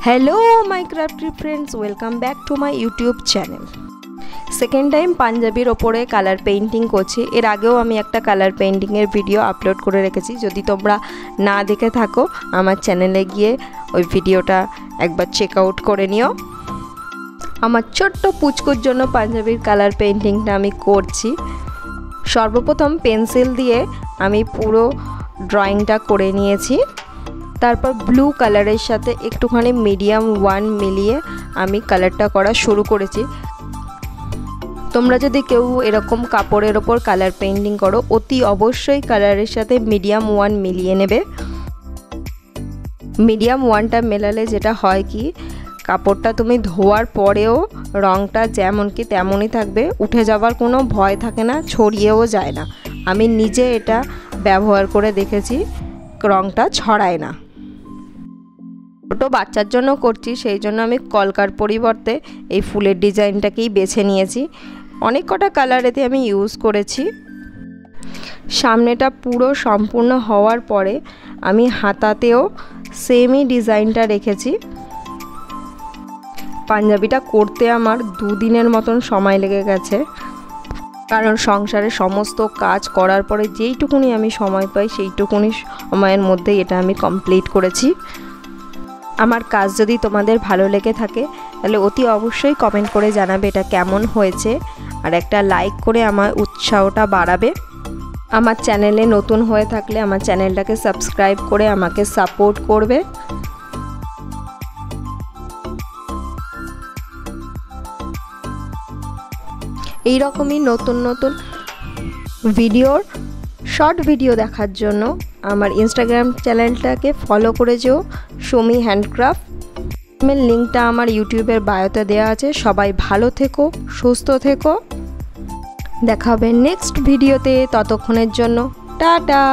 Hello my crafty friends welcome back to my YouTube channel. Second time पांजाबिर ओपरे colour painting करছি। এর আগেও আমি একটা কালার পেইন্টিংয়ের ভিডিও আপলোড করে রেখেছি। যদি তোমরা না দেখে থাকো আমার চ্যানেলে গিয়ে ওই ভিডিওটা একবার চেক আউট করে নিও। আমার ছোট্ট পুচকুর জন্য পাঞ্জাবির কালার পেইন্টিংটা আমি করছি। সর্বপ্রথম পেন্সিল দিয়ে আমি পুরো ড্রয়িংটা করে নিয়েছি। তারপর ব্লু কালারের সাথে একটুখানি মিডিয়াম ওয়ান মিলিয়ে আমি কালারটা করা শুরু করেছি। তোমরা যদি কেউ এরকম কাপড়ের ওপর কালার পেইন্টিং করো অতি অবশ্যই কালারের সাথে মিডিয়াম ওয়ান মিলিয়ে নেবে। মিডিয়াম ওয়ানটা মেলালে যেটা হয় কি কাপড়টা তুমি ধোয়ার পরেও রঙটা যেমন কি তেমনই থাকবে, উঠে যাওয়ার কোনো ভয় থাকে না, ছড়িয়েও যায় না। আমি নিজে এটা ব্যবহার করে দেখেছি, রঙটা ছড়ায় না। ছোটো বাচ্চার জন্য করছি, সেই জন্য আমি কলকার পরিবর্তে এই ফুলের ডিজাইনটাকেই বেছে নিয়েছি। অনেক কটা কালার এতে আমি ইউজ করেছি। সামনেটা পুরো সম্পূর্ণ হওয়ার পরে আমি হাতাতেও সেমই ডিজাইনটা রেখেছি। পাঞ্জাবিটা করতে আমার 2 দিনের মতন সময় লেগে গেছে, কারণ সংসারে সমস্ত কাজ করার পরে যেইটুকুনি আমি সময় পাই সেইটুকুনি সময়ের মধ্যেই এটা আমি কমপ্লিট করেছি। আমার কাজ যদি তোমাদের ভালো লেগে থাকে তাহলে অতি অবশ্যই কমেন্ট করে জানাবে এটা কেমন হয়েছে, আর একটা লাইক করে আমার উৎসাহটা বাড়াবে। আমার চ্যানেলে নতুন হয়ে থাকলে আমার চ্যানেলটাকে সাবস্ক্রাইব করে আমাকে সাপোর্ট করবে। এই রকমই নতুন নতুন ভিডিওর শর্ট ভিডিও দেখার জন্য আমার ইনস্টাগ্রাম চ্যানেলটাকে ফলো করে যেও, সুমি হ্যান্ডক্রাফট। লিঙ্কটা আমার ইউটিউবের বায়োতে দেওয়া আছে। সবাই ভালো থেকো, সুস্থ থেকো, দেখা হবে নেক্সট ভিডিওতে। ততক্ষণের জন্য টাটা।